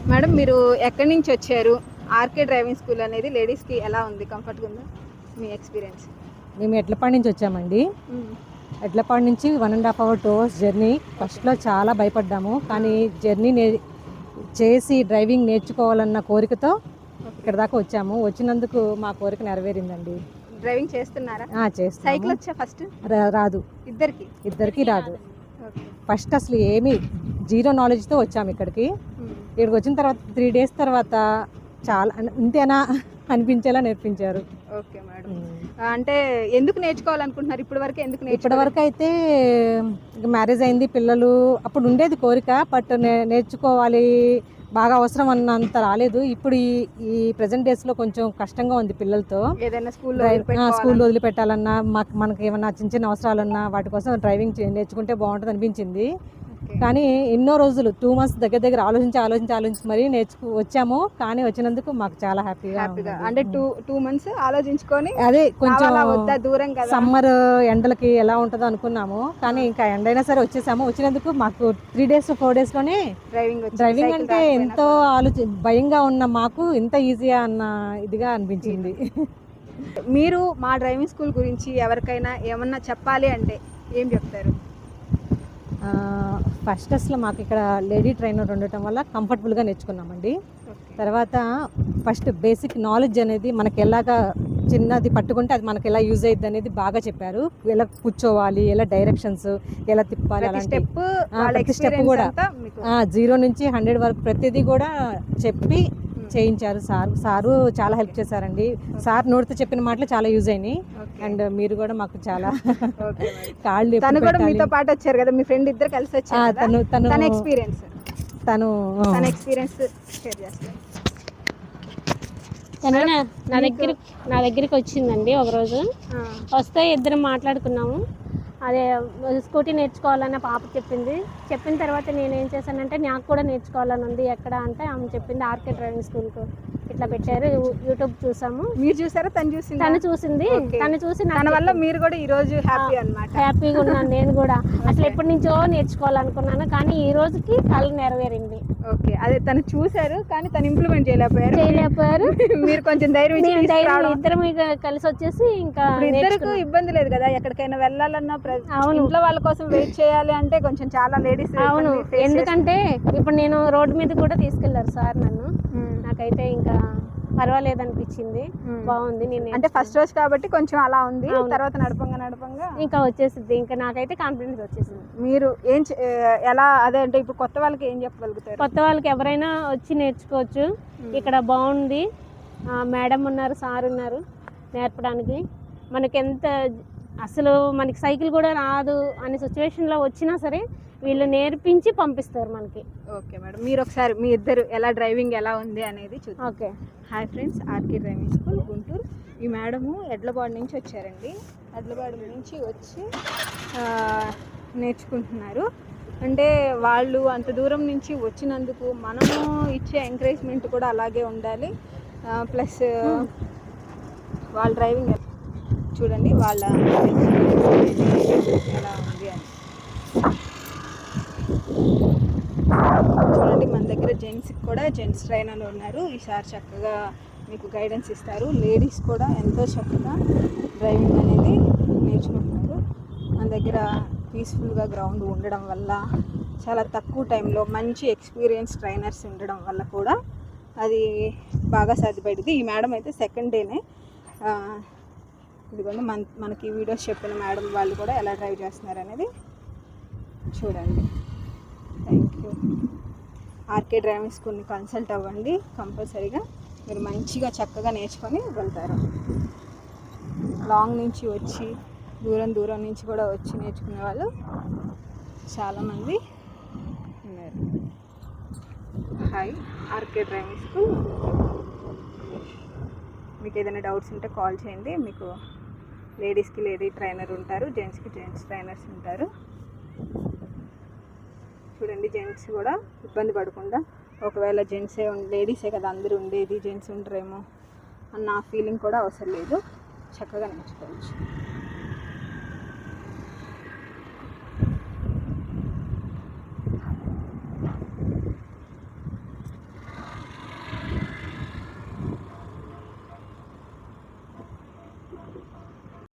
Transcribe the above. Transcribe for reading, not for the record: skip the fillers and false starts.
Madam మీరు ఎక్కడి నుంచి వచ్చారు? ఆర్కే డ్రైవింగ్ స్కూల్ అనేది లేడీస్కి ఎలా ఉంది? కంఫర్ట్గా ఉందా మీ ఎక్స్పీరియన్స్? మేము ఎడ్లపాడు నుంచి వచ్చామండి. ఎడ్లపాడు నుంచి 1.5 hour 2 hours జర్నీ. ఫస్ట్లో చాలా భయపడ్డాము, కానీ జర్నీ చేసి డ్రైవింగ్ నేర్చుకోవాలన్న కోరికతో ఇక్కడ దాకా వచ్చాము. వచ్చినందుకు మా కోరిక నెరవేరిందండి. డ్రైవింగ్ చేస్తున్నారా? చేస్తాము. సైకిల్ వచ్చా ఫస్ట్? రాదు, ఇద్దరికి రాదు. ఫస్ట్ అసలు ఏమీ జీరో నాలెడ్జ్తో వచ్చాము ఇక్కడికి వచ్చిన తర్వాత 3 days తర్వాత చాలా ఇంతేనా అనిపించేలా నేర్పించారు. Okay madam. అంటే ఎందుకు నేర్చుకోవాలనుకుంటున్నారు? ఇప్పటివరకు అయితే మ్యారేజ్ అయింది, పిల్లలు, అప్పుడు ఉండేది కోరిక, బట్ నేర్చుకోవాలి బాగా అవసరం అన్నంత రాలేదు. ఇప్పుడు ఈ ప్రెసెంట్ డేస్లో కొంచెం కష్టంగా ఉంది పిల్లలతో. ఏదైనా స్కూల్ వదిలిపెట్టాలన్నా, మనకి ఏమన్నా చిన్న చిన్న అవసరాలన్నా వాటి కోసం డ్రైవింగ్ నేర్చుకుంటే బాగుంటుంది అనిపించింది. కానీ ఎన్నో రోజులు 2 months దగ్గర ఆలోచించి మరీ వచ్చాము. కానీ వచ్చినందుకు మాకు చాలా హ్యాపీగా. అంటే 2 months ఆలోచించుకొని అదే కొంచెం దూరం కదా, సమ్మర్ ఎండలకి ఎలా ఉంటుందో అనుకున్నాము. కానీ ఇంకా ఎండైనా సరే వచ్చేసాము. వచ్చినందుకు మాకు 3 days 4 days లోనే డ్రైవింగ్ అంటే ఎంతో భయంగా ఉన్న మాకు ఇంత ఈజీగా అన్న ఇదిగా అనిపించింది. మీరు మా డ్రైవింగ్ స్కూల్ గురించి ఎవరికైనా ఏమన్నా చెప్పాలి అంటే ఏం చెప్తారు? ఫస్ట్ అసలు మాకు ఇక్కడ లేడీ ట్రైనర్ ఉండటం వల్ల కంఫర్టబుల్గా నేర్చుకున్నామండి. తర్వాత ఫస్ట్ బేసిక్ నాలెడ్జ్ అనేది మనకి ఎలాగా చిన్నది పట్టుకుంటే అది మనకి ఎలా యూజ్ అయ్యిద్ది అనేది బాగా చెప్పారు. ఎలా కూర్చోవాలి, ఎలా డైరెక్షన్స్ ఎలా తిప్పాలి, ప్రతి స్టెప్ కూడా 0 నుంచి 100 వరకు ప్రతిదీ కూడా చెప్పి చేయించారు. సారు చాలా హెల్ప్ చేశారండి. సార్ నోటితో చెప్పిన మాటలు చాలా యూజ్ అయినాయి. అండ్ మీరు కూడా మాకు చాలా కాళ్ళు మీతో పాటు వచ్చారు కదా, మీ ఫ్రెండ్ ఇద్దరు కలిసి వచ్చారు. తన ఎక్స్పీరియన్స్ షేర్ చేస్తారు. నా దగ్గరికి వచ్చిందండి ఒకరోజు. వస్తే ఇద్దరం మాట్లాడుకున్నాము. అదే స్కూటీ నేర్చుకోవాలన్న పాప చెప్పిన తర్వాత నేను ఏం చేశానంటే నాకు కూడా నేర్చుకోవాలని ఉంది. ఎక్కడ అంటే ఆమె చెప్పింది ఆర్కే డ్రైవింగ్ స్కూల్కు ఇట్లా పెట్టారు. యూట్యూబ్ చూసాము. మీరు చూసారా? తను చూసింది. తను చూసి తన వల్ల మీరు కూడా ఈ రోజు హ్యాపీ అన్నమాట. హ్యాపీగా ఉన్నాను నేను కూడా. అసలు ఎప్పటి నుంచో నేర్చుకోవాలనుకున్నాను, కానీ ఈ రోజుకి కళ నెరవేరింది. ఓకే, అదే తను చూసారు కానీ తను ఇంప్లిమెంట్ చేయలేకపోయారు. మీరు కొంచెం ధైర్యం ఇద్దరం కలిసి వచ్చేసి ఇంకా ఇద్దరికి ఇబ్బంది లేదు కదా, ఎక్కడికైనా వెళ్ళాలన్నా ఇంట్లో వాళ్ళ కోసం వెయిట్ చేయాలి అంటే కొంచెం చాలా లేడీస్. అవును, ఎందుకంటే ఇప్పుడు నేను రోడ్డు మీద కూడా తీసుకెళ్లారు సార్ నన్ను. నాకైతే ఇంకా పర్వాలేదు అనిపించింది, బాగుంది. నేను అంటే ఫస్ట్ రోజు కాబట్టి కొంచెం అలా ఉంది, తర్వాత నడపంగా ఇంకా వచ్చేసింది. ఇంకా నాకైతే కాన్ఫిడెన్స్ వచ్చేసింది. మీరు ఎలా అదే అంటే ఇప్పుడు కొత్త వాళ్ళకి ఏం చెప్పగలుగుతారు? కొత్త వాళ్ళకి ఎవరైనా వచ్చి నేర్చుకోవచ్చు. ఇక్కడ బాగుంది, మేడం ఉన్నారు, సార్ ఉన్నారు నేర్పడానికి. మనకెంత అసలు మనకి సైకిల్ కూడా రాదు అనే సిచ్యువేషన్లో వచ్చినా సరే వీళ్ళు నేర్పించి పంపిస్తారు మనకి. ఓకే మేడం, మీరు ఒకసారి మీ ఇద్దరు డ్రైవింగ్ ఎలా ఉంది అనేది చూద్దాం. Okay. Hi friends, RK driving school Guntur. ఈ మేడము ఎడ్లపాడు నుంచి వచ్చారండి. ఎడ్లపాడు నుంచి వచ్చి నేర్చుకుంటున్నారు. అంటే వాళ్ళు అంత దూరం నుంచి వచ్చినందుకు మనము ఇచ్చే ఎంకరేజ్మెంట్ కూడా అలాగే ఉండాలి. ప్లస్ వాళ్ళ డ్రైవింగ్ చూడండి, వాళ్ళ ఎలా ఉంది అని చూడండి. మన దగ్గర జెంట్స్ ట్రైనర్లు ఉన్నారు. ఈసారి చక్కగా మీకు గైడెన్స్ ఇస్తారు. లేడీస్ కూడా ఎంతో చక్కగా డ్రైవింగ్ అనేది నేర్చుకుంటున్నారు. మన దగ్గర పీస్ఫుల్గా గ్రౌండ్ ఉండడం వల్ల, చాలా తక్కువ టైంలో మంచి ఎక్స్పీరియన్స్ ట్రైనర్స్ ఉండడం వల్ల కూడా అది బాగా సాధ్యపడింది. ఈ మేడం అయితే సెకండ్ డేనే ఇదిగోండి మనకి వీడియోస్ చెప్పిన మేడం వాళ్ళు కూడా ఎలా డ్రైవ్ చేస్తున్నారు అనేది చూడండి. Thank you. ఆర్కే డ్రైవింగ్ స్కూల్ని కన్సల్ట్ అవ్వండి. కంపల్సరీగా మీరు మంచిగా చక్కగా నేర్చుకొని వెళ్తారు. లాంగ్ నుంచి వచ్చి దూరం నుంచి కూడా వచ్చి నేర్చుకునే వాళ్ళు చాలామంది ఉన్నారు. Hi, RK driving school. మీకు ఏదైనా డౌట్స్ ఉంటే కాల్ చేయండి. మీకు లేడీస్కి లేడీ ట్రైనర్ ఉంటారు, జెంట్స్కి జెంట్స్ ట్రైనర్స్ ఉంటారు. చూడండి, జెంట్స్ కూడా ఇబ్బంది పడకుండా, ఒకవేళ లేడీసే కదా అందరూ ఉండేది, జెంట్స్ ఉండరేమో అన్న ఫీలింగ్ కూడా అవసరం లేదు, చక్కగా నేర్చుకోవచ్చు.